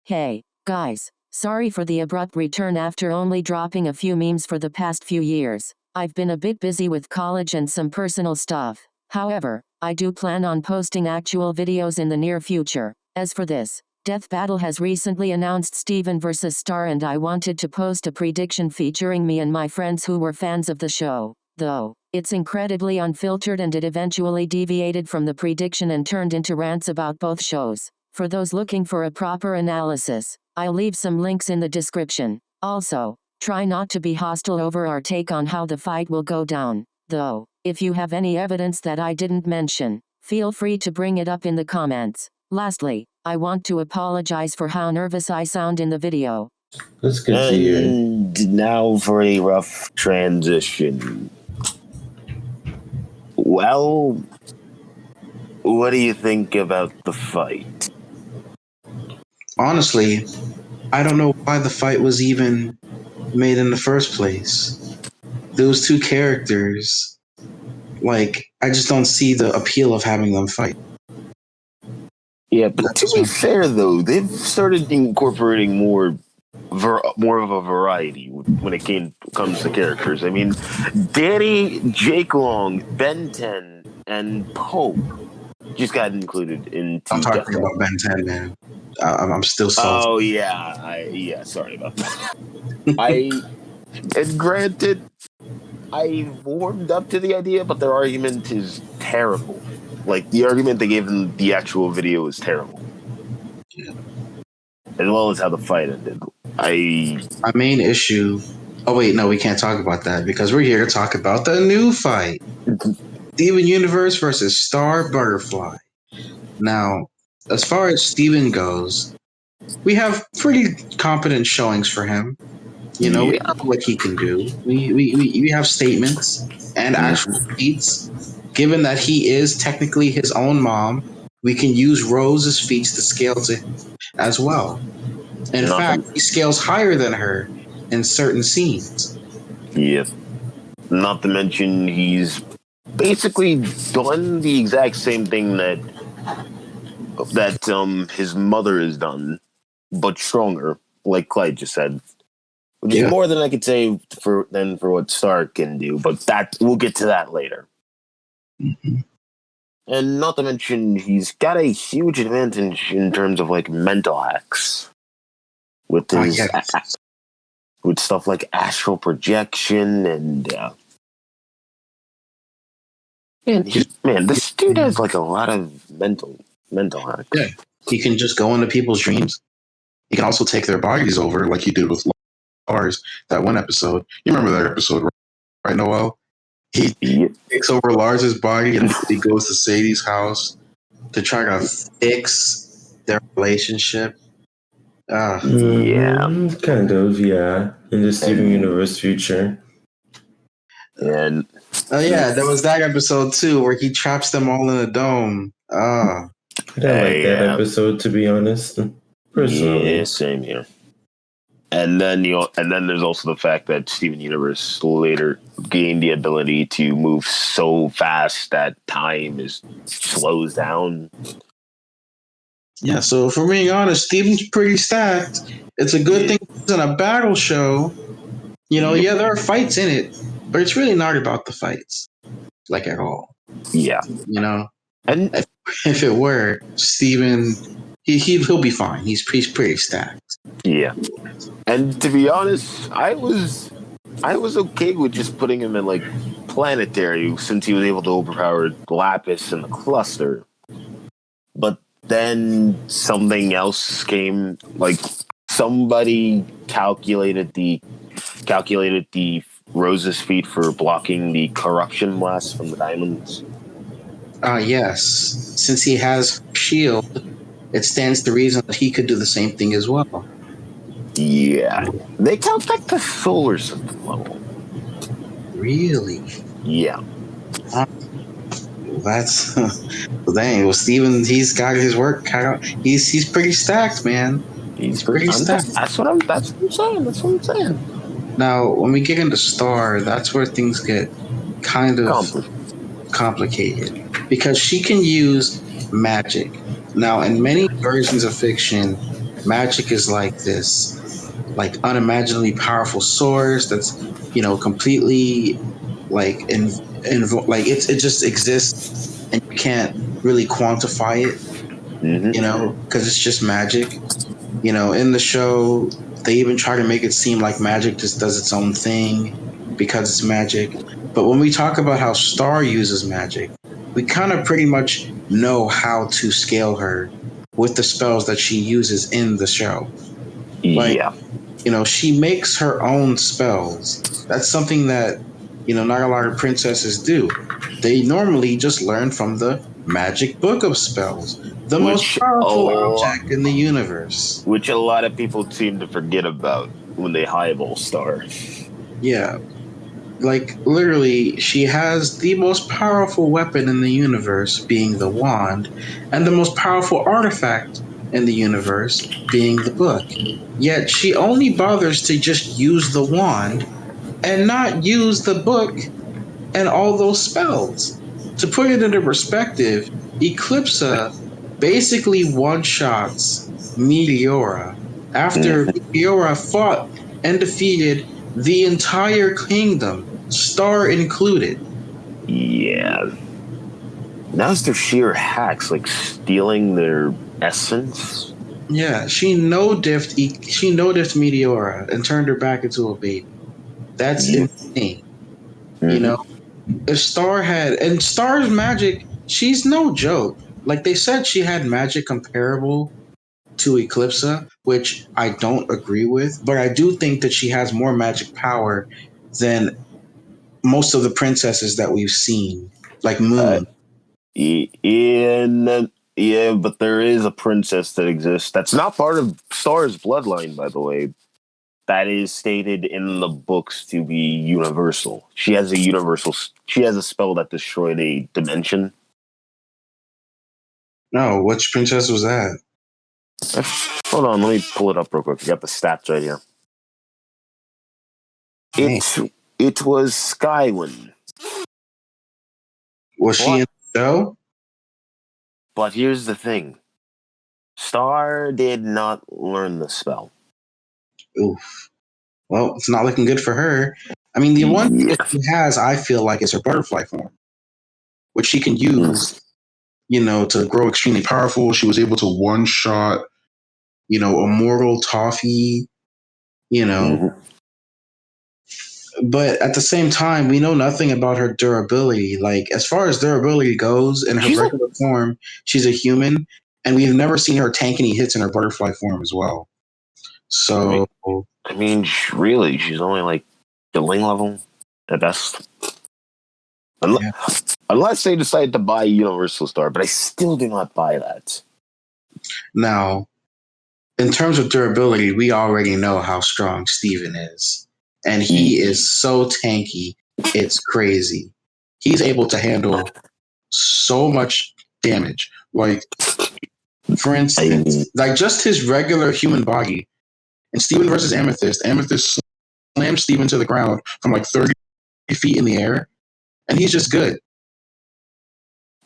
Hey, guys, sorry for the abrupt return after only dropping a few memes for the past few years. I've been a bit busy with college and some personal stuff. However, I do plan on posting actual videos in the near future. As for this, Death Battle has recently announced Steven vs. Star, and I wanted to post a prediction featuring me and my friends who were fans of the show. Though, it's incredibly unfiltered and it eventually deviated from the prediction and turned into rants about both shows. For those looking for a proper analysis, I'll leave some links in the description. Also, try not to be hostile over our take on how the fight will go down. Though, if you have any evidence that I didn't mention, feel free to bring it up in the comments. Lastly, I want to apologize for how nervous I sound in the video. That's good to hear. And now for a rough transition. Well, what do you think about the fight? Honestly, I don't know why the fight was even made in the first place. Those two characters, I just don't see the appeal of having them fight. Yeah, but to be fair, though, they've started incorporating more of a variety when it comes to characters. I mean, Danny, Jake Long, Ben 10, and Pope just got included into. I'm talking about Ben 10, man. I'm still salty. Oh yeah, sorry about that. And granted, I warmed up to the idea, but their argument is terrible. Like, the argument they gave in the actual video is terrible. Yeah. As well as how the fight ended. My main issue... Oh, wait, no, we can't talk about that because we're here to talk about the new fight. Steven Universe versus Star Butterfly. Now, as far as Steven goes, we have pretty competent showings for him. We know what he can do. We have statements and actual feats. Given that he is technically his own mom, we can use Rose's feats to scale to him as well. In fact, he scales higher than her in certain scenes. Yeah. Not to mention, he's basically done the exact same thing that his mother has done, but stronger, like Clyde just said. Which is more than I could say for what Stark can do, but that we'll get to that later. Mm-hmm. And not to mention, he's got a huge advantage in terms of mental hacks with his with stuff like astral projection and man, this dude has a lot of mental hacks. Yeah, he can just go into people's dreams. He can also take their bodies over, like he did with Lars. That one episode, you remember that episode, right, Noel? He takes over Lars's body and he goes to Sadie's house to try to fix their relationship. Yeah. Kind of, yeah. In the Steven Universe future. And there was that episode too where he traps them all in a dome. I didn't like that episode, to be honest. Personally. Yeah, same here. And then there's also the fact that Steven Universe later gained the ability to move so fast that time slows down. Yeah, so for being honest, Steven's pretty stacked. It's a good thing it's in a battle show. There are fights in it, but it's really not about the fights, at all. Yeah. And if it were, Steven, he'll be fine. He's pretty stacked. Yeah. And to be honest, I was okay with just putting him in planetary since he was able to overpower Lapis and the cluster. But then something else came. Somebody calculated the Rose's feat for blocking the corruption blast from the diamonds. Yes. Since he has shield, it stands to reason that he could do the same thing as well. Yeah. They count the solar system level. Really? Yeah. That's dang. Well, Steven, he's got his work cut out. He's pretty stacked, man. He's pretty stacked. That's what I'm saying. Now, when we get into Star, that's where things get kind of complicated because she can use magic. Now, in many versions of fiction, magic is like this, like unimaginably powerful source that's completely like like it just exists and you can't really quantify it, Mm-hmm. because it's just magic. In the show, they even try to make it seem like magic just does its own thing because it's magic. But when we talk about how Star uses magic, we kind of pretty much know how to scale her with the spells that she uses in the show. Like, Yeah. she makes her own spells. That's something that, not a lot of princesses do. They normally just learn from the magic book of spells, the most Which a powerful lot, object in the universe. which a lot of people seem to forget about when they highball Star. Yeah, like literally, she has the most powerful weapon in the universe, being the wand, and the most powerful artifact in the universe, being the book. Yet she only bothers to just use the wand and not use the book and all those spells. To put it into perspective, Eclipsa basically one shots Meteora after Mhm. Meteora fought and defeated the entire kingdom, Star included. Yeah. Now's their sheer hacks, like stealing their essence. Yeah, she no diffed Meteora and turned her back into a baby. That's Yeah. insane. You Mm-hmm. know, if Star had and Star's magic, she's no joke. Like they said she had magic comparable to Eclipsa, which I don't agree with, but I do think that she has more magic power than most of the princesses that we've seen, like Uh, Moon. yeah, but there is a princess that exists. That's not part of Star's bloodline, by the way. That is stated in the books to be universal. She has a universal. She has a spell that destroyed a dimension. No, which princess was that? Hold on, let me pull it up real quick. I got the stats right here. Dang. It was Skywin. Was she in But the show? but here's the thing: Star did not learn the spell. Oof. Well, it's not looking good for her. I mean, the one thing Yeah. that she has, I feel like, is her butterfly form, which she can use, to grow extremely powerful. She was able to one shot, immortal Toffee, you know, Mm-hmm. but at the same time, we know nothing about her durability. Like, as far as durability goes, in her She's a. regular form, she's a human, and we've never seen her tank any hits in her butterfly form as well. I mean, So, really, she's only like billing level at best. yeah. Unless they decide to buy Universal Star, but I still do not buy that. Now, in terms of durability, we already know how strong Steven is. And he He, is so tanky, it's crazy. He's able to handle so much damage. Like, for I mean, instance, like just his regular human body. In Steven versus Amethyst, Amethyst slams Steven to the ground from like 30 feet in the air, and he's just good.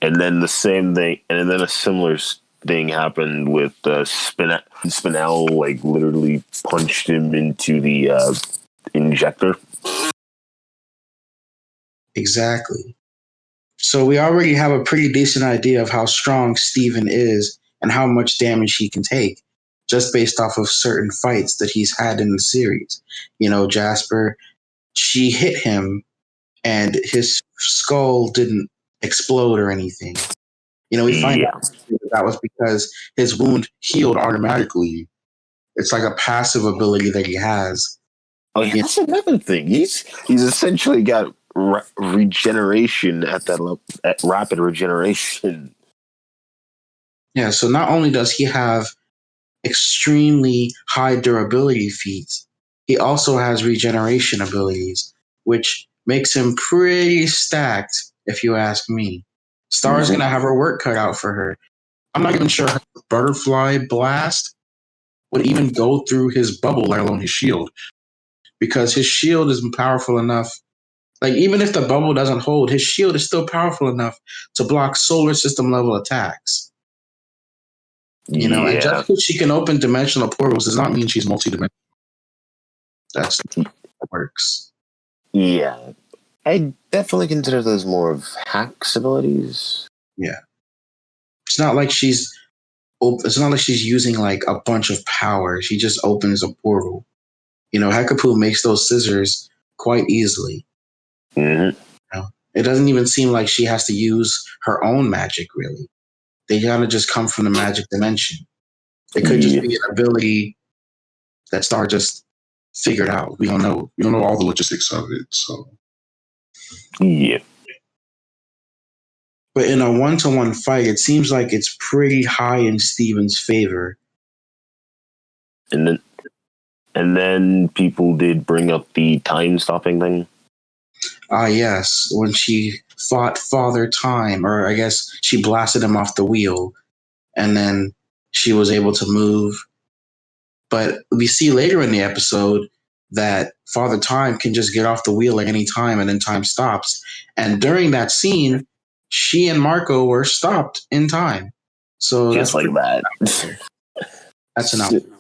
and then the same thing, and then a similar thing happened with Spinel, like literally punched him into the injector. Exactly. So we already have a pretty decent idea of how strong Steven is and how much damage he can take just based off of certain fights that he's had in the series. Jasper, she hit him and his skull didn't explode or anything. We find Yeah. out that was because his wound healed automatically. It's like a passive ability that he has. Oh yeah, that's another thing. He's essentially got regeneration at that level, at rapid regeneration. Yeah, so not only does he have extremely high durability feats, he also has regeneration abilities, which makes him pretty stacked, if you ask me. Star's Mm-hmm. gonna have her work cut out for her. I'm not even sure her butterfly blast would even go through his bubble, let alone his shield, because his shield is powerful enough. Like, even if the bubble doesn't hold, his shield is still powerful enough to block solar system level attacks. And Yeah. just because she can open dimensional portals does not mean she's multidimensional. That's how it works. Yeah. I definitely consider those more of Hack's abilities. Yeah. It's not like she's using like a bunch of power. She just opens a portal. Hekapu makes those scissors quite easily. Mm-hmm. It doesn't even seem like she has to use her own magic, really. They gotta just come from the magic dimension. It could just be an ability that Star just figured out. We don't know. We don't know all the logistics of it. So Yeah. But in a 1-to-1 fight, it seems like it's pretty high in Steven's favor. And then people did bring up the time stopping thing. Yes, when she fought Father Time, or I guess she blasted him off the wheel, and then she was able to move. But we see later in the episode that Father Time can just get off the wheel at any time, and then time stops. And during that scene, she and Marco were stopped in time. So Just like that. That's an outcome.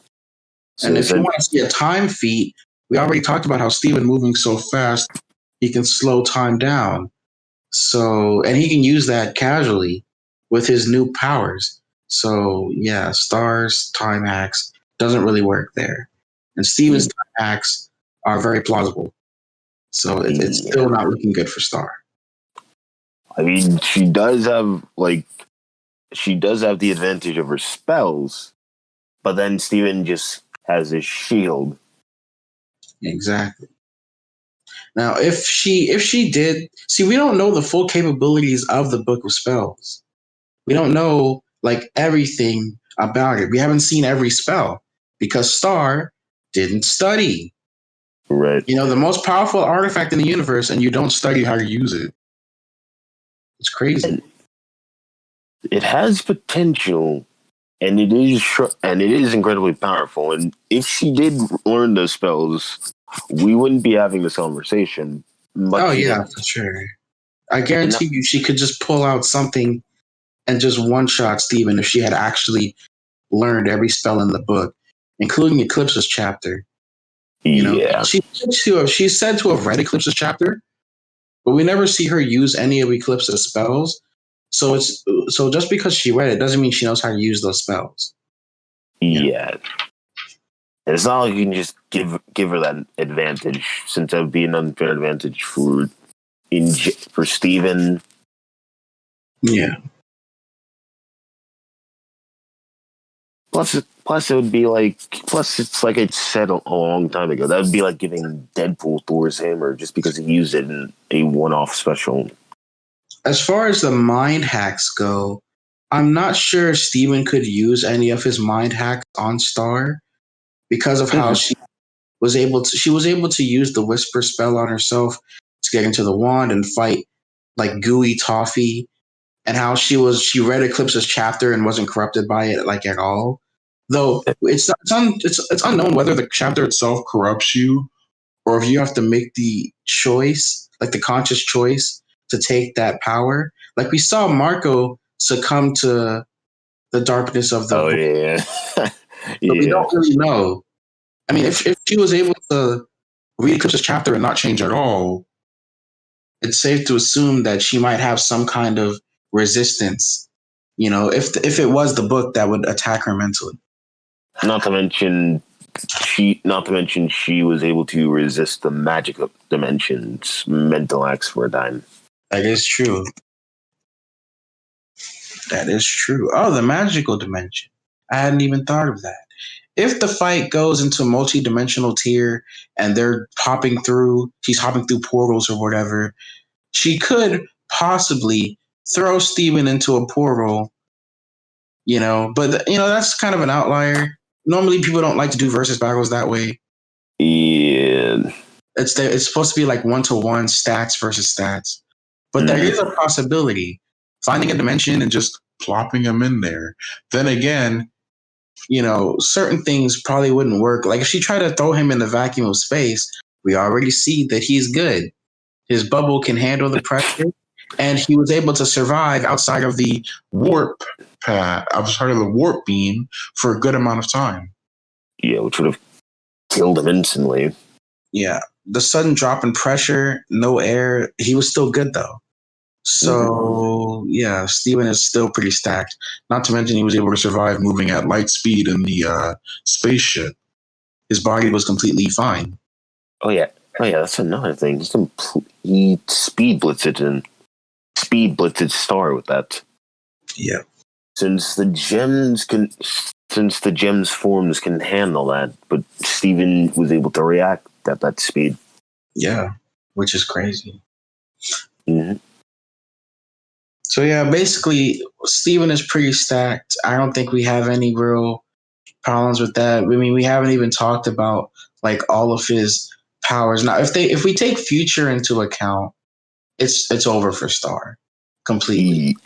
And if you want to see a time feat, we already talked about how Steven moving so fast, he can slow time down. So, and he can use that casually with his new powers. So, yeah, Star's time hacks doesn't really work there. And Steven's time hacks are very plausible. So it's still not looking good for Star. I mean, she does have the advantage of her spells, but then Steven just has his shield. Exactly. Now, if she did see, we don't know the full capabilities of the Book of Spells. We don't know like everything about it. We haven't seen every spell because Star didn't study. Right. The most powerful artifact in the universe, and you don't study how to use it. It's crazy. And it has potential, and it is incredibly powerful. And if she did learn those spells, we wouldn't be having this conversation. For sure. I guarantee you, she could just pull out something and just one-shot Steven if she had actually learned every spell in the book, including Eclipse's chapter. She's said to have read Eclipse's chapter, but we never see her use any of Eclipse's spells. So just because she read it doesn't mean she knows how to use those spells. Yeah. It's not like you can just give her that advantage, since that would be an unfair advantage for Steven. Yeah. Plus it would be like. Plus, it's like I said a long time ago. That would be like giving Deadpool Thor's hammer just because he used it in a one-off special. As far as the mind hacks go, I'm not sure Steven could use any of his mind hacks on Star because of how she was able to use the whisper spell on herself to get into the wand and fight like gooey toffee, and how she read Eclipse's chapter and wasn't corrupted by it like at all. Though it's unknown whether the chapter itself corrupts you or if you have to make the choice, like the conscious choice to take that power. Like we saw Marco succumb to the darkness of the book. Yeah. But we don't really know. I mean, if she was able to read Eclipse's chapter and not change at all, it's safe to assume that she might have some kind of resistance. If it was the book that would attack her mentally. Not to mention she was able to resist the magic dimension's mental acts for a time. That is true. Oh, the magical dimension. I hadn't even thought of that. If the fight goes into multi-dimensional tier and she's hopping through portals or whatever, she could possibly throw Steven into a portal, but that's kind of an outlier. Normally people don't like to do versus battles that way. Yeah. It's supposed to be like 1-to-1 stats versus stats. But there is a possibility. Finding a dimension and just plopping them in there. Then again, certain things probably wouldn't work. Like if she tried to throw him in the vacuum of space, we already see that he's good. His bubble can handle the pressure, and he was able to survive outside of the warp path. I was part of the warp beam for a good amount of time. Yeah, which would have killed him instantly. Yeah, the sudden drop in pressure, no air. He was still good though. So yeah, Steven is still pretty stacked. Not to mention he was able to survive moving at light speed in the spaceship. His body was completely fine. Oh yeah, that's another thing. He speed blitzed Star with that. Yeah. Since the gems forms can handle that, but Steven was able to react at that speed. Yeah, which is crazy. Mm-hmm. So yeah, basically, Steven is pretty stacked. I don't think we have any real problems with that. I mean, we haven't even talked about like all of his powers. Now, if we take future into account, it's over for Star completely.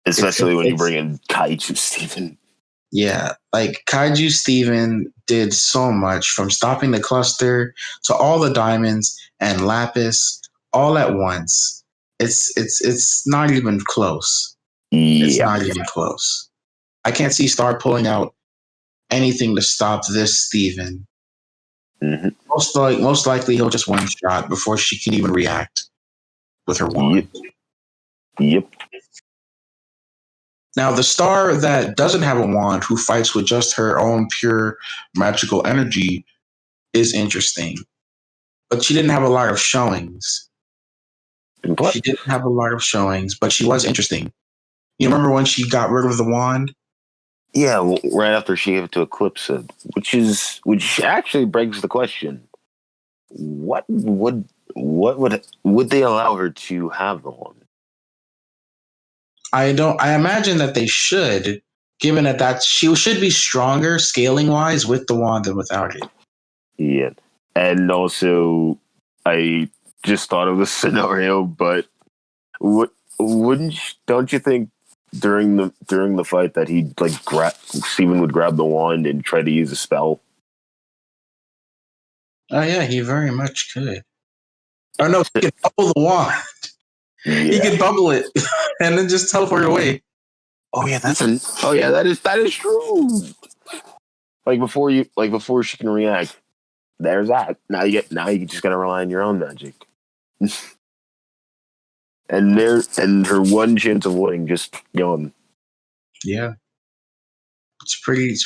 Especially when you bring in Kaiju Steven. Yeah, like Kaiju Steven did so much, from stopping the cluster to all the diamonds and Lapis all at once. It's not even close. It's Yeah. not even close. I can't see Star pulling out anything to stop this Steven. Mm-hmm. Most likely he'll just one shot before she can even react with her wand. Yep. Now, the Star that doesn't have a wand, who fights with just her own pure magical energy, is interesting. But she didn't have a lot of showings. She didn't have a lot of showings, but she was interesting. You remember when she got rid of the wand? Yeah, well, right after she gave it to Eclipse, which actually begs the question: what would they allow her to have the wand? I imagine that they should, given that she should be stronger scaling wise with the wand than without it. Yeah, and also I just thought of this scenario, but don't you think during the fight that he'd like Steven would grab the wand and try to use a spell? Oh yeah, he very much could. Oh no, he could bubble the wand. Yeah. He could bubble it and then just teleport away. Oh yeah, that is true. Like before she can react, there's that. Now you just gotta rely on your own magic. and her one chance of winning just gone. Yeah. It's pretty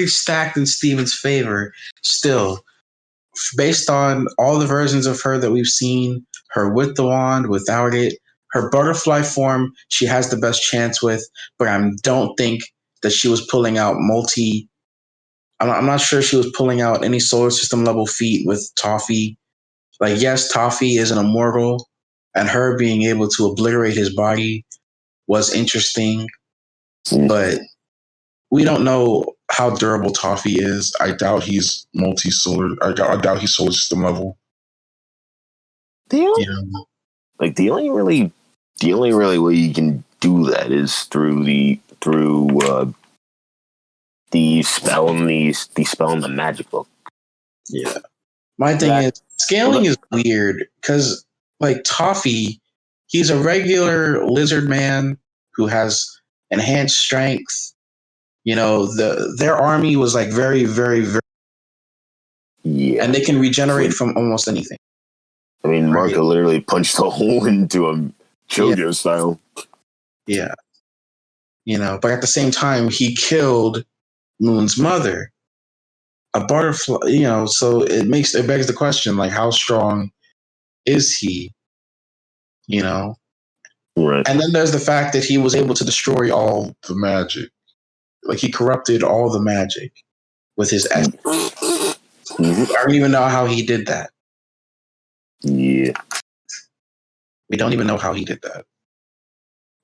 stacked in Steven's favor still. Based on all the versions of her that we've seen, her with the wand, without it, her butterfly form, she has the best chance with, but I don't think that she was pulling out I'm not sure she was pulling out any solar system level feat with Toffee. Like, yes, Toffee is an immortal, and her being able to obliterate his body was interesting, but we don't know how durable Toffee is. I doubt he's multi-solar. I doubt he's solar system level. The only really way you can do that is through the spell and the spell in the magic book. Yeah. My thing is scaling is weird because like Toffee, he's a regular lizard man who has enhanced strength. You know, their army was like very, very, very, and they can regenerate from almost anything. I mean, Marco literally punched a hole into him, JoJo style. Yeah. You know, but at the same time, he killed Moon's mother, a butterfly. You know, so it begs the question, like, how strong is he? You know, right? And then there's the fact that he was able to destroy all the magic. Like, he corrupted all the magic with his essence. I don't even know how he did that. Yeah. We don't even know how he did that.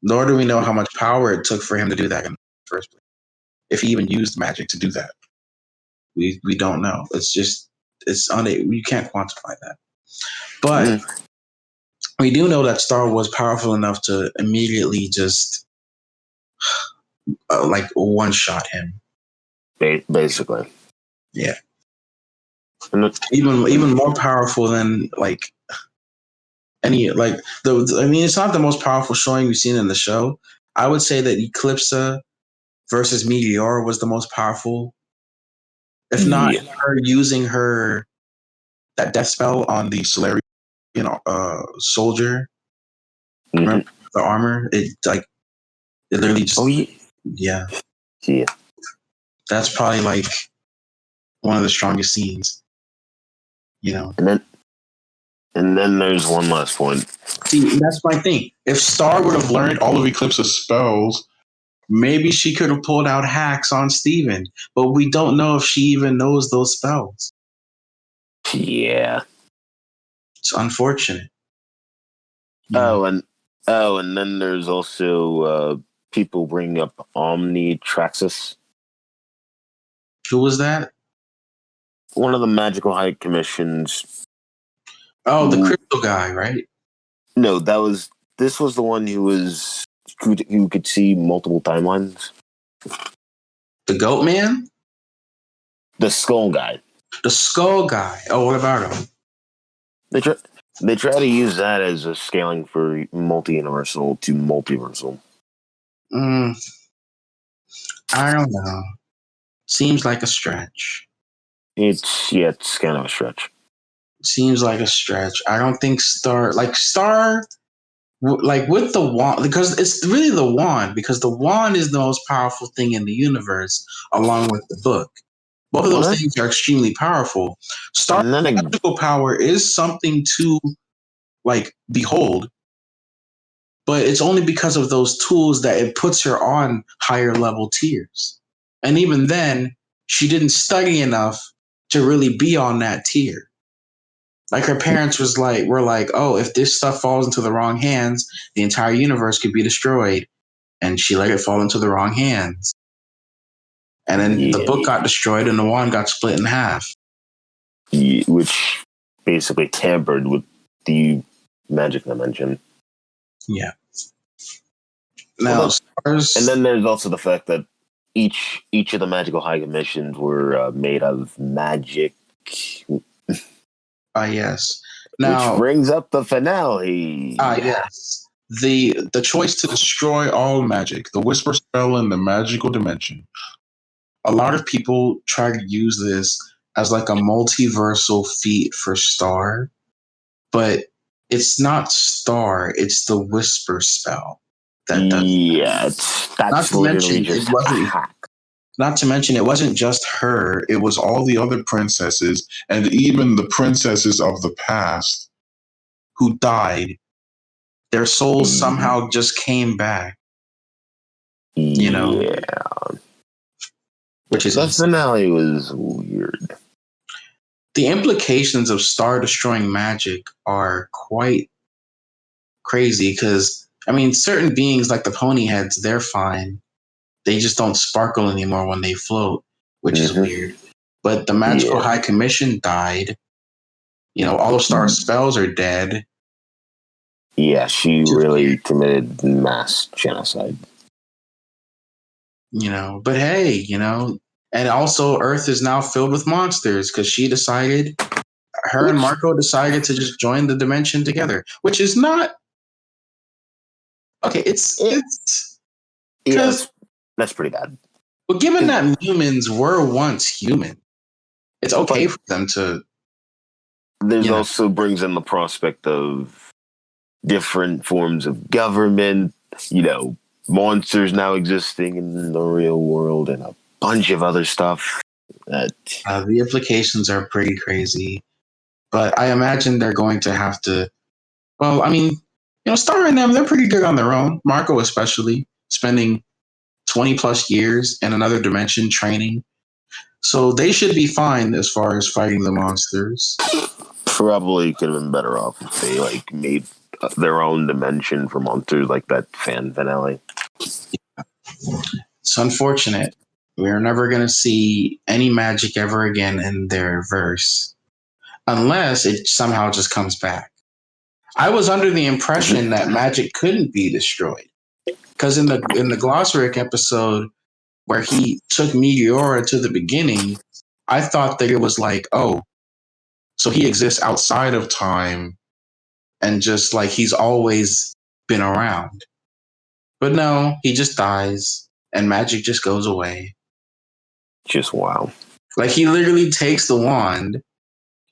Nor do we know how much power it took for him to do that in the first place. If he even used magic to do that. We don't know. You can't quantify that. But we do know that Star was powerful enough to immediately just like one-shot him. Basically. Yeah. Even more powerful than like any like I mean, it's not the most powerful showing we've seen in the show. I would say that Eclipsa versus Meteor was the most powerful. If not Yeah. her using that death spell on the Solarian, soldier. Mhm. Remember the armor? It literally just Oh yeah. yeah. Yeah. That's probably like one of the strongest scenes. And then there's one last point. See, that's my thing. If Star would have learned all of Eclipse's spells, maybe she could have pulled out hacks on Steven. But we don't know if she even knows those spells. Yeah. It's unfortunate. And then there's also people bringing up Omnitraxis, Who was that? one of the magical high commissions. Oh, the crypto guy, right? No, this was the one who could see multiple timelines. The goat man? The skull guy. The skull guy. Oh, what about him? They try to use that as a scaling for multi-universal to multiversal. I don't know. Seems like a stretch. It's kind of a stretch. Seems like a stretch. I don't think Star with the wand, because it's really the wand, because the wand is the most powerful thing in the universe, along with the book. Both of those things are extremely powerful. Star's magical power is something to behold, but it's only because of those tools that it puts her on higher level tiers. And even then, she didn't study enough to really be on that tier. Like her parents were like, oh, if this stuff falls into the wrong hands, the entire universe could be destroyed. And she let it fall into the wrong hands. And then the book got destroyed and the wand got split in half. Which basically tampered with the magic dimension. Yeah. Now, and then there's also the fact that each of the magical high commissions were made of magic. Yes. Now, which brings up the finale. Yes. The choice to destroy all magic, the whisper spell in the magical dimension. A lot of people try to use this as like a multiversal feat for Star, but it's not Star, it's the whisper spell that does. Yeah, that's literally just a hack. Not to mention, it wasn't just her, it was all the other princesses and even the princesses of the past who died. Their souls somehow just came back. Yeah. Which is the finale was weird. The implications of Star destroying magic are quite crazy because, I mean, certain beings like the pony heads, they're fine. They just don't sparkle anymore when they float, which is weird. But the magical high commission died. All of Star's spells are dead. Yeah, she really committed mass genocide. But hey, and also Earth is now filled with monsters because her and Marco decided to just join the dimension together, which is not okay. It's that's pretty bad. But given that humans were once human, it's okay for them to. There's also brings in the prospect of different forms of government, monsters now existing in the real world, and a bunch of other stuff. The implications are pretty crazy, but I imagine they're going to have to. Well, I mean, Star and them, they're pretty good on their own. Marco, especially, spending 20 plus years in another dimension training. So they should be fine as far as fighting the monsters. Probably could have been better off if they made their own dimension for monsters like that fan finale. It's unfortunate. We're never going to see any magic ever again in their verse. Unless it somehow just comes back. I was under the impression that magic couldn't be destroyed. Because in the Glossaric episode where he took Meteora to the beginning, I thought that it was like, oh, so he exists outside of time and just he's always been around. But no, he just dies. and magic just goes away. Just wow. Like he literally takes the wand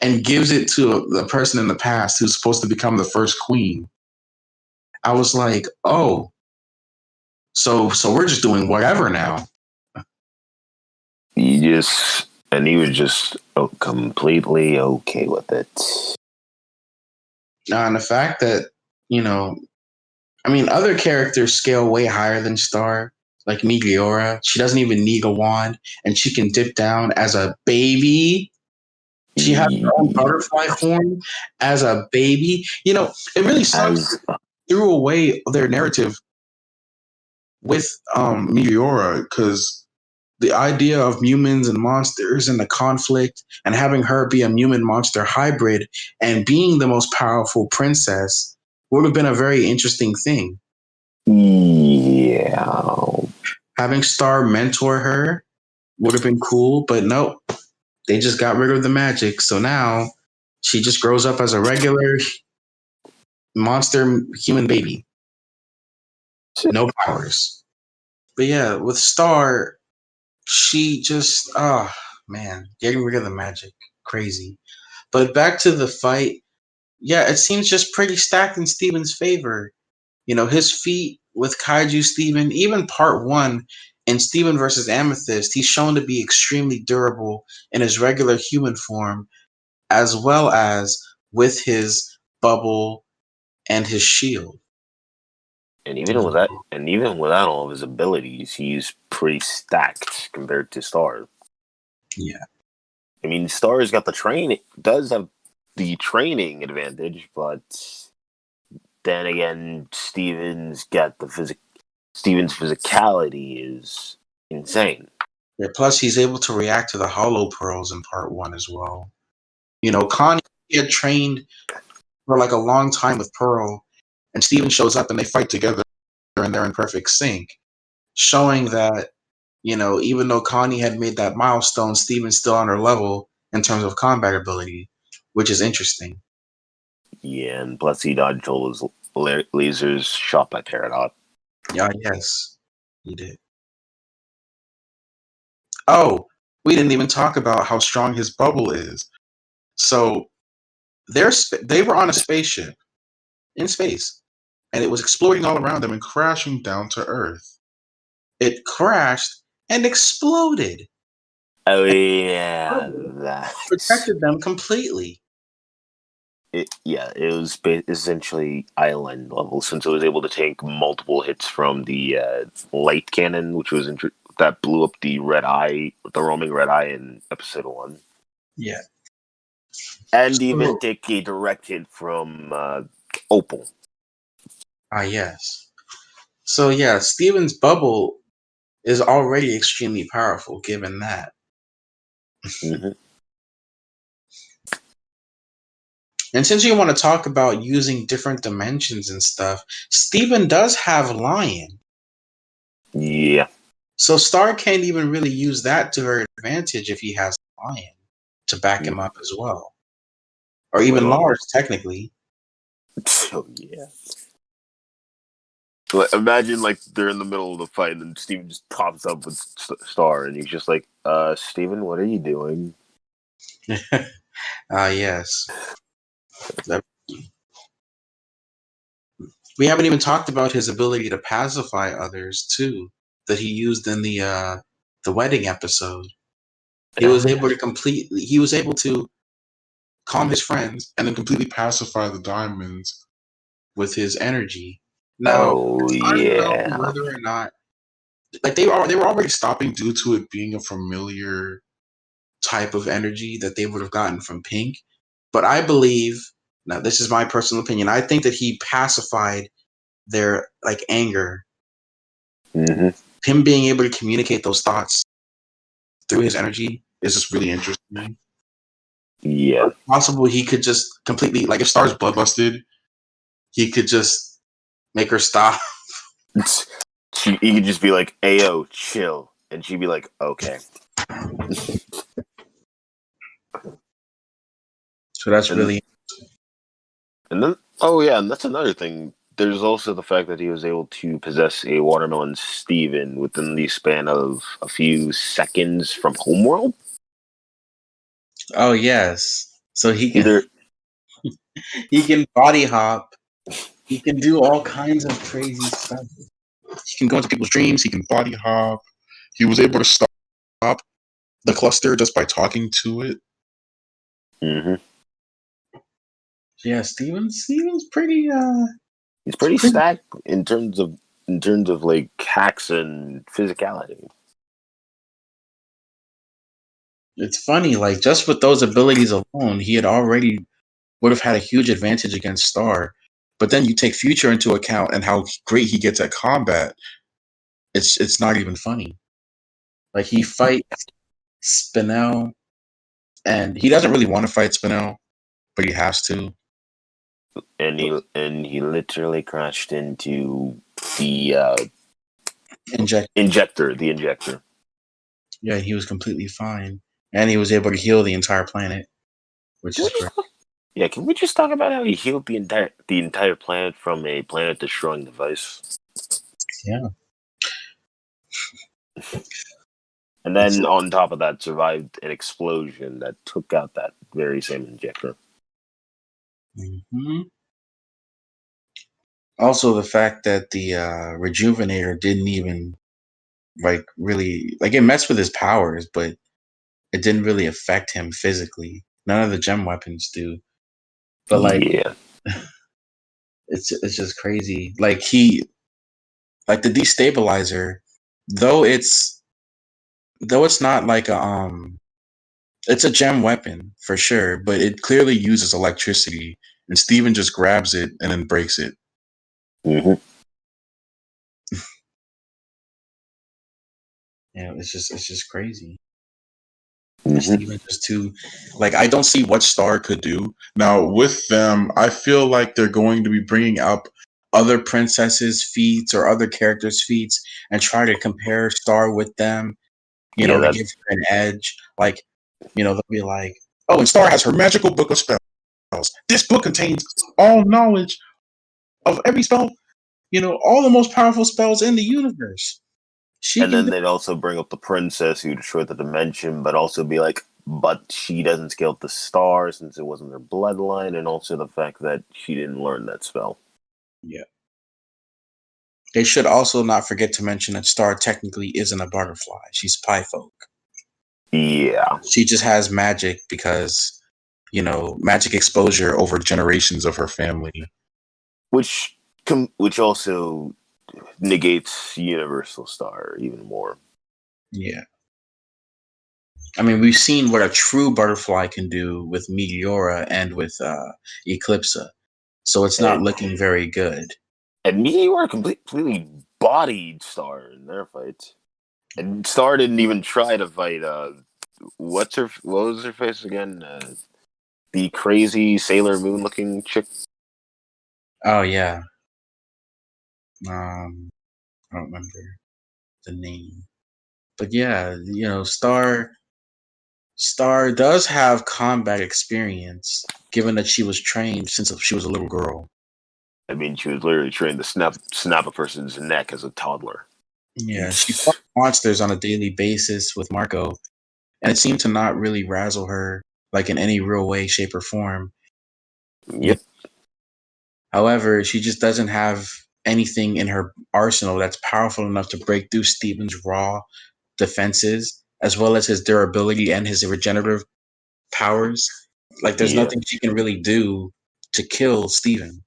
and gives it to the person in the past who's supposed to become the first queen. I was like, oh, so we're just doing whatever now. He was just completely okay with it. And the fact that, other characters scale way higher than Star, like Meteora. She doesn't even need a wand, and she can dip down as a baby. She has her own butterfly form as a baby. It really sucks. Threw away their narrative with Meteora because the idea of humans and monsters and the conflict and having her be a human monster hybrid and being the most powerful princess would have been a very interesting thing. Yeah. Having Star mentor her would have been cool, but nope. They just got rid of the magic. So now she just grows up as a regular monster human baby. No powers. But yeah, with Star, she just, oh man, getting rid of the magic. Crazy. But back to the fight, yeah, it seems just pretty stacked in Steven's favor. His feat with Kaiju Steven, even part one in Steven versus Amethyst, he's shown to be extremely durable in his regular human form, as well as with his bubble and his shield. And even without all of his abilities, he's pretty stacked compared to Star. Yeah. I mean, Star's got does have the training advantage, but then again, Steven's physicality is insane. Yeah, plus he's able to react to the hollow pearls in part one as well. Connie had trained for like a long time with Pearl, and Steven shows up and they fight together and they're in perfect sync, showing that, even though Connie had made that milestone, Steven's still on her level in terms of combat ability, which is interesting. Yeah, and plus he dodged all those lasers shot by Peridot. Yeah, yes, he did. Oh, we didn't even talk about how strong his bubble is. So they were on a spaceship in space, and it was exploding all around them and crashing down to Earth. It crashed and exploded. Oh yeah, that Protected them completely. it was essentially island level since it was able to take multiple hits from the light cannon, which was that blew up the roaming red eye in episode 1. Yeah, and even take a direct hit from Opal. Yes. So yeah, Steven's bubble is already extremely powerful given that. Mm-hmm. And since you want to talk about using different dimensions and stuff, Steven does have Lion. Yeah. So Star can't even really use that to her advantage if he has Lion to back him up as well. Or even Lars, technically. Oh, yeah. Like, imagine, like, they're in the middle of the fight and then Steven just pops up with Star and he's just like, Steven, what are you doing? Yes. We haven't even talked about his ability to pacify others, too, that he used in the wedding episode. He was able to calm his friends and then completely pacify the diamonds with his energy. Now, I don't know whether or not, like they were already stopping due to it being a familiar type of energy that they would have gotten from Pink. But I believe, now this is my personal opinion, I think that he pacified their like anger. Mm-hmm. Him being able to communicate those thoughts through his energy is just really interesting. Yeah. It's possible he could just completely, like if Star's bloodlusted, he could just make her stop. He could just be like, Ayo, chill. And she'd be like, okay. So that's really. And then, oh yeah, and that's another thing. there's also the fact that he was able to possess a watermelon Steven within the span of a few seconds from Homeworld. Oh yes. So he can Either he can body hop. He can do all kinds of crazy stuff. He can go into people's dreams. He can body hop. He was able to stop the cluster just by talking to it. mm-hmm. Yeah, Steven's pretty He's pretty stacked in terms of like hacks and physicality. it's funny, like just with those abilities alone, he had already would have had a huge advantage against Star. But then you take Future into account and how great he gets at combat, it's not even funny. Like he fights Spinel and he doesn't really want to fight Spinel, but he has to. And he literally crashed into the Inject the injector. Yeah, he was completely fine. And he was able to heal the entire planet, which is great. Can we just talk about how he healed the entire planet from a planet destroying device? Yeah. And then on top of that, survived an explosion that took out that very same injector. Mm-hmm. Also, the fact that the Rejuvenator didn't even really it messed with his powers, but it didn't really affect him physically. None of the gem weapons do. But Yeah. it's just crazy. The destabilizer, though it's not like it's a gem weapon for sure, but it clearly uses electricity, and Steven just grabs it and then breaks it. Mm-hmm. Yeah, it's just crazy. Mm-hmm. Steven just too I don't See what Star could do. Now, with them, I feel like they're going to be bringing up other princesses' feats or other characters' feats and try to compare Star with them, Yeah, to that give her an edge. They'll be like, oh, and Star has her magical book of spells. This book contains all knowledge of every spell, all the most powerful spells in the universe. She and can then do. they'd also bring up the princess who destroyed the dimension, but also be like, but she doesn't scale up the star since it wasn't her bloodline, and also the fact that she didn't learn that spell. Yeah. They should also not forget to mention that Star technically isn't a butterfly. She's Pie Folk. Yeah. She just has magic because, magic exposure over generations of her family. Which also negates Universal Star even more. Yeah. I mean, we've seen what a true butterfly can do with Meteora and with Eclipsa, so it's not looking very good. And Meteor completely bodied Star in their fight. And Star didn't even try to fight. What was her face again? The crazy Sailor Moon looking chick. Oh yeah. I don't remember the name, but yeah, Star does have combat experience, given that she was trained since she was a little girl. I mean, she was literally trained to snap a person's neck as a toddler. Yeah, she fought monsters on a daily basis with Marco, and it seemed to not really razzle her in any real way, shape, or form. Yep. However, she just doesn't have anything in her arsenal that's powerful enough to break through Steven's raw defenses, as well as his durability and his regenerative powers. There's Yeah. nothing she can really do to kill Steven.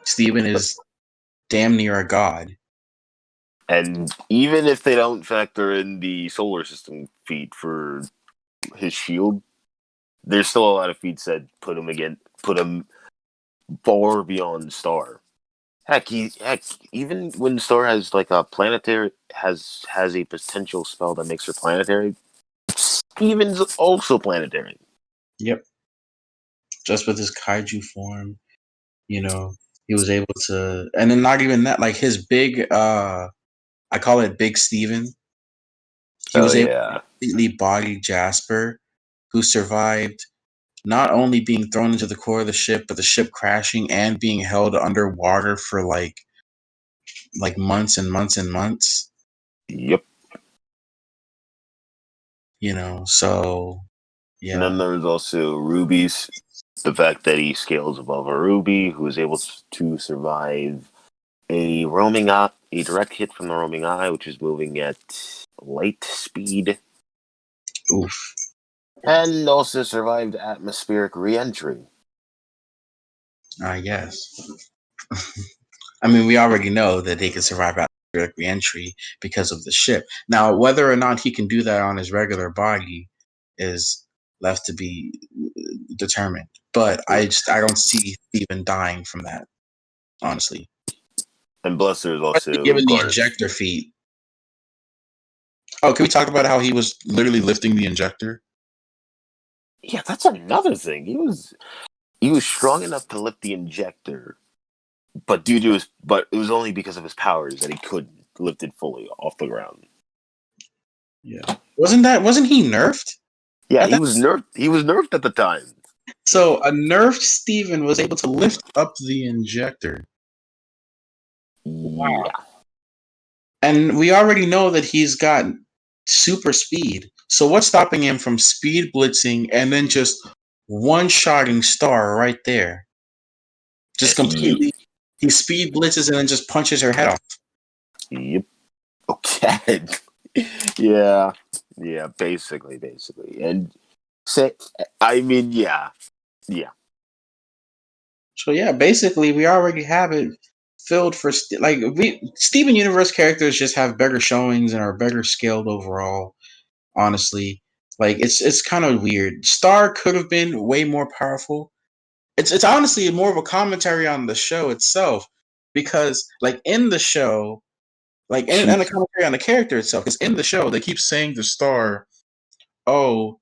Steven is damn near a god. And even if they don't factor in the solar system feat for his shield, there's still a lot of feats that put him far beyond Star. Heck, even when Star has a planetary has a potential spell that makes her planetary, Steven's also planetary. Yep. Just with his kaiju form, he was able to, and then not even that, his big, I call it Big Steven. He Oh was able to yeah. completely body Jasper, who survived not only being thrown into the core of the ship, but the ship crashing and being held underwater for like months and months and months. Yep. So And yeah. then there's also Ruby's. The fact that he scales above a Ruby, who is able to survive a direct hit from the roaming eye, which is moving at light speed, Oof. and also survived atmospheric re-entry. Yes. I mean, we already know that they can survive atmospheric re-entry because of the ship. Now, whether or not he can do that on his regular body is left to be determined. But I don't see Steven dying from that, honestly. And Buster is Especially also given the Garth. injector feat. Oh, can we talk about how he was literally lifting the injector? Yeah, that's another thing. He was strong enough to lift the injector, but it was only because of his powers that he could lift it fully off the ground. Yeah. Wasn't he nerfed? Yeah, At he that, was nerfed. He was nerfed at the time. so a nerfed Steven was able to lift up the injector. Wow. Yeah. And we already know that he's got super speed. So what's stopping him from speed blitzing and then just one-shotting Star right there? Just completely, he speed blitzes and then just punches her head off. Yep. Okay. Yeah. Yeah. Basically. And say, I mean, yeah. So yeah, basically we already have it filled for Steven Universe characters just have better showings and are better scaled overall. Honestly, like it's kind of weird. Star could have been way more powerful. It's honestly more of a commentary on the show itself because like in the show, like and a commentary on the character itself. Because in the show they keep saying to Star, "Oh,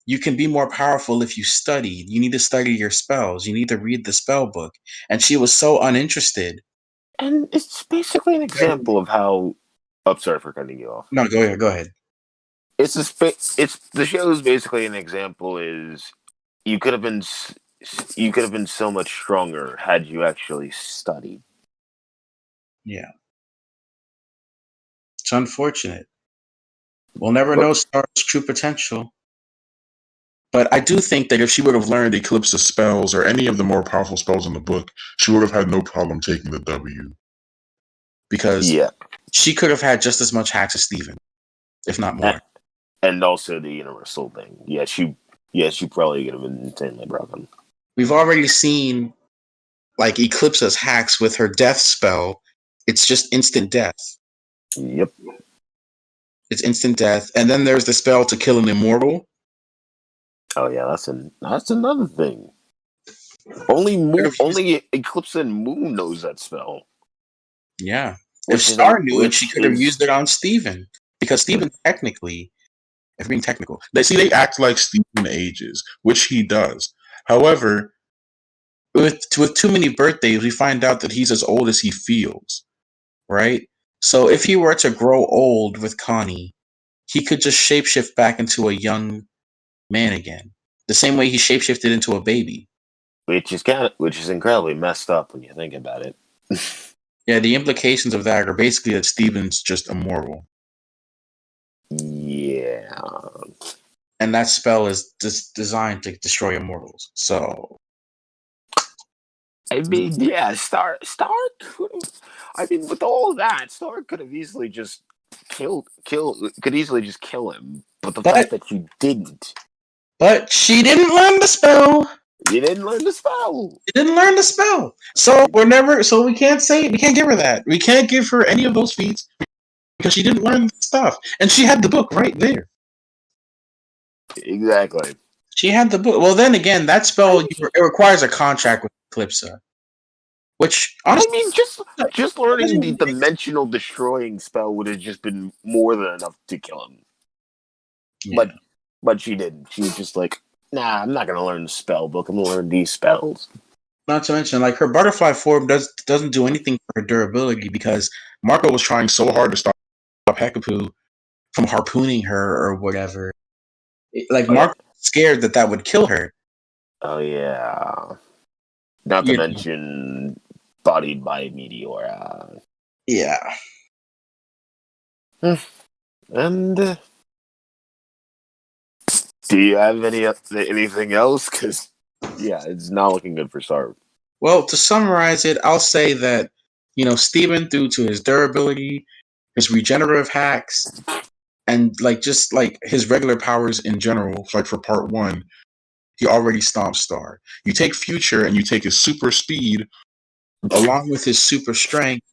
you can be more powerful if you study. You need to study your spells. You need to read the spell book." And she was so uninterested. And it's basically an example of how. I'm sorry for cutting you off. No, go ahead. Go ahead. It's the show's basically an example. Is you could have been you could have been so much stronger had you actually studied. Yeah, it's unfortunate. We'll never But know Star's true potential. But I do think that if she would have learned Eclipse's spells or any of the more powerful spells in the book, she would have had no problem taking the W. because yeah, she could have had just as much hacks as Steven, if not more. and also the universal thing. She probably could have been insanely broken. We've already seen like Eclipse's hacks with her death spell. It's just instant death. Yep. It's instant death. And then there's the spell to kill an immortal. Oh yeah, that's another thing. Only Eclipse and Moon knows that spell. Yeah. If Star knew it, she could have used is it on Steven. Because Steven technically, if being technical, They act like Steven ages, which he does. However, with too many birthdays, we find out that he's as old as he feels. Right? So if he were to grow old with Connie, he could just shapeshift back into a young man again. The same way he shapeshifted into a baby. which is incredibly messed up when you think about it. Yeah, the implications of that are basically that Steven's just immortal. Yeah. And that spell is just designed to destroy immortals. So I mean, yeah, Star could have. I mean, with all of that, Star could have easily just could easily just kill him. But the fact that she didn't. But she didn't learn the spell. You didn't learn the spell. She didn't learn the spell. So we can't give her that. We can't give her any of those feats because she didn't learn the stuff. And she had the book right there. Exactly. She had the book. Well, then again, that spell it requires a contract with Eclipse. Which honestly, I mean, just learning the dimensional destroying spell would have just been more than enough to kill him. Yeah. But she didn't. She was just like, nah, I'm not gonna learn the spell book. I'm gonna learn these spells. Not to mention, like her butterfly form doesn't do anything for her durability because Marco was trying so hard to stop Hekapu from harpooning her or whatever. Like Oh, Marco was scared that would kill her. Oh yeah. Not to You mention bodied by a meteor. yeah. And do you have anything else? Because yeah, it's not looking good for Star. Well, to summarize it, I'll say that, Steven, due to his durability, his regenerative hacks, and just like his regular powers in general, like for part one, he already stomped Star. You take Future and you take his super speed along with his super strength,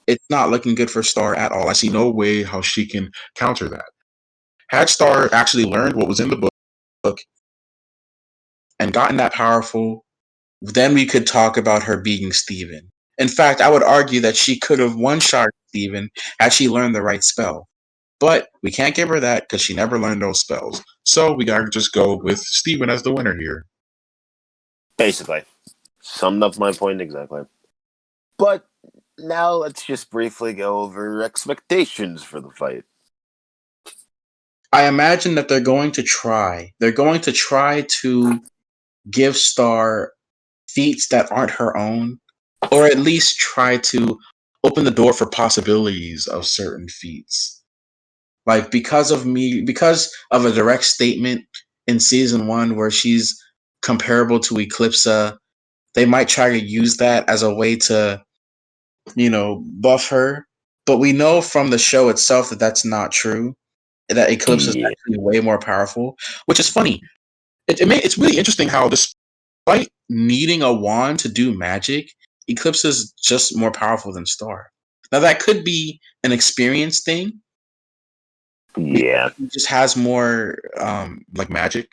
it's not looking good for Star at all. I see no way how she can counter that. Had Star actually learned what was in the book and gotten that powerful, then we could talk about her beating Steven. In fact, I would argue that she could have one-shot Steven had she learned the right spell. But we can't give her that because she never learned those spells. So we gotta just go with Steven as the winner here. Basically, summed up my point exactly. But now let's just briefly go over expectations for the fight. I imagine that they're going to try. They're going to try to give Star feats that aren't her own, or at least try to open the door for possibilities of certain feats. Like because of a direct statement in season one where she's comparable to Eclipsa, they might try to use that as a way to, buff her. But we know from the show itself that that's not true. That Eclipse is Yeah, actually way more powerful, which is funny. It's really interesting how despite needing a wand to do magic, Eclipse is just more powerful than Star. Now that could be an experience thing. yeah, He just has more like magic,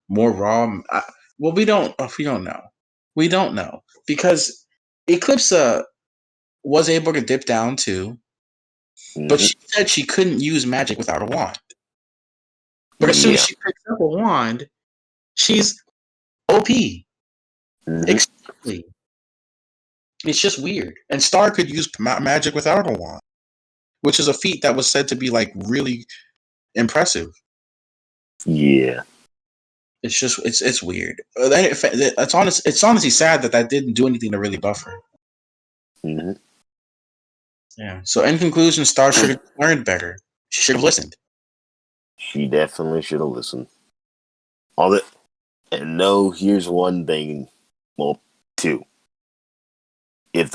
more raw. Well, we don't know. We don't know because Eclipse was able to dip down too, but hmm she said she couldn't use magic without a wand. But as soon as yeah. she picks up a wand, she's OP. hmm Exactly. It's just weird. And Star could use magic without a wand, which is a feat that was said to be like really impressive. Yeah. It's just it's weird. It's honestly sad that didn't do anything to really buff her. hmm Yeah. So in conclusion, Star should have learned better. She should have listened. She definitely should have listened. All that, and no. Here's one thing. Well, two. If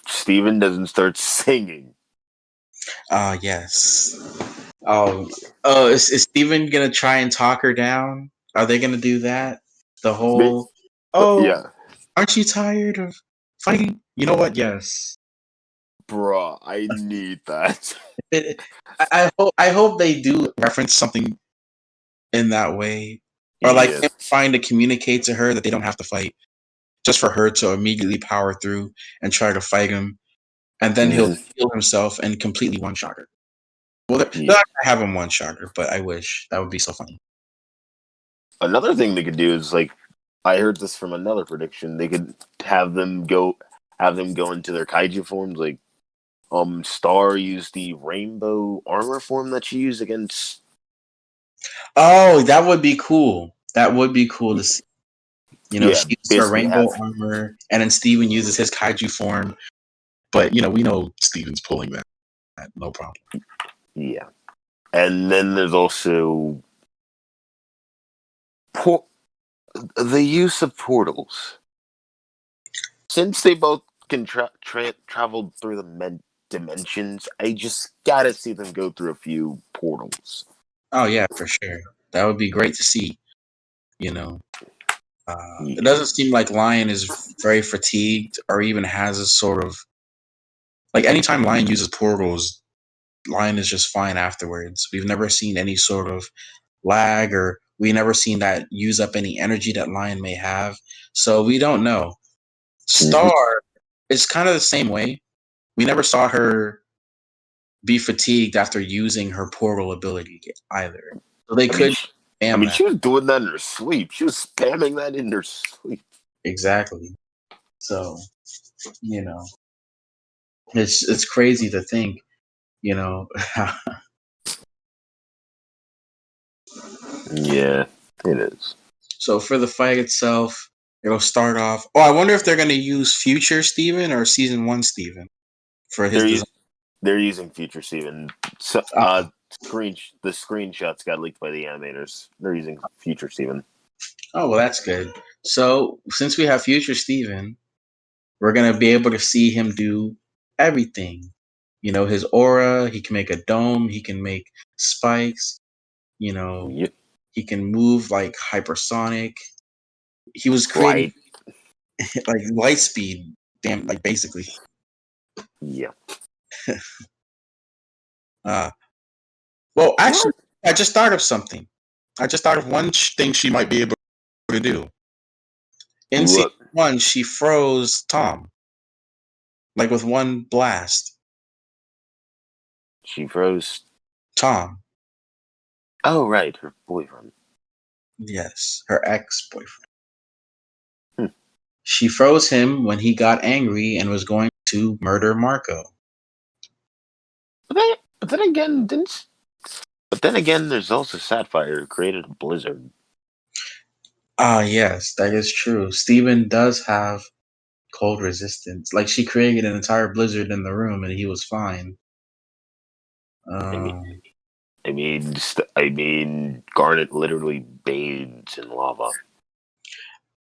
Steven doesn't start singing, Yes. Oh, is Steven gonna try and talk her down? Are they gonna do that? The whole, oh, yeah, aren't you tired of fighting? You know what? Yes. bruh, I need that. It, I hope they do reference something in that way, or like Yeah. him trying to communicate to her that they don't have to fight, just for her to immediately power through and try to fight him, and then he'll hmm heal himself and completely one shot her. Well, they're Yeah. not gonna have him one shot her, but I wish that would be so funny. Another thing they could do is like, I heard this from another prediction. They could have them go into their kaiju forms. Like, Star used the rainbow armor form that she used against. Oh, that would be cool. That would be cool to see. Yeah, She uses her basically rainbow have. armor, and then Steven uses his kaiju form. But we know Steven's pulling that. No problem. Yeah, and then there's also por- the use of portals. Since they both can travel through the dimensions, I just gotta see them go through a few portals. Oh yeah, for sure. That would be great to see. You know, it Yeah. doesn't seem like Lion is very fatigued or even has a sort of like anytime Lion uses portals, Lion is just fine afterwards. We've never seen any sort of lag or we never seen that use up any energy that Lion may have. So we don't know. hmm Star is kind of the same way. We never saw her be fatigued after using her portal ability either. So they I mean, could spam that. she was doing that in her sleep. She was spamming that in her sleep. Exactly. So, you know, it's crazy to think, you know. Yeah, it is. So for the fight itself, it'll start off. Oh, I wonder if they're going to use future Steven or season 1 Steven for his They're design. u- they're using Future Steven. So, Uh, the screenshots got leaked by the animators. They're using Future Steven. oh, well, that's good. So since we have future Steven, we're going to be able to see him do everything. His aura, he can make a dome, he can make spikes, you know, Yep. he can move like hypersonic. He was creating Right. like light speed, damn, like basically. Yeah. Uh, well, actually, What? I just thought of something. I just thought of one thing she might be able to do. In season What? 1, she froze Tom, like with one blast. She froze. Tom, Oh, right. Her boyfriend. yes, her ex-boyfriend. Hmm. She froze him when he got angry and was going to murder Marco. But then again, didn't. But then again, there's also Sapphire who created a blizzard. Ah, yes, that is true. Steven does have cold resistance. Like she created an entire blizzard in the room and he was fine. I mean, Um, Garnet literally bathed in lava.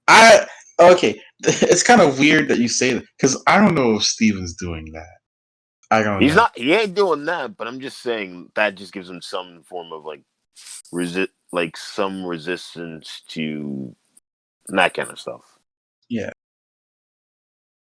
I okay. It's kind of weird that you say that because I don't know if Steven's doing that. I don't He's know. not. He ain't doing that. But I'm just saying that just gives him some form of some resistance to that kind of stuff. yeah.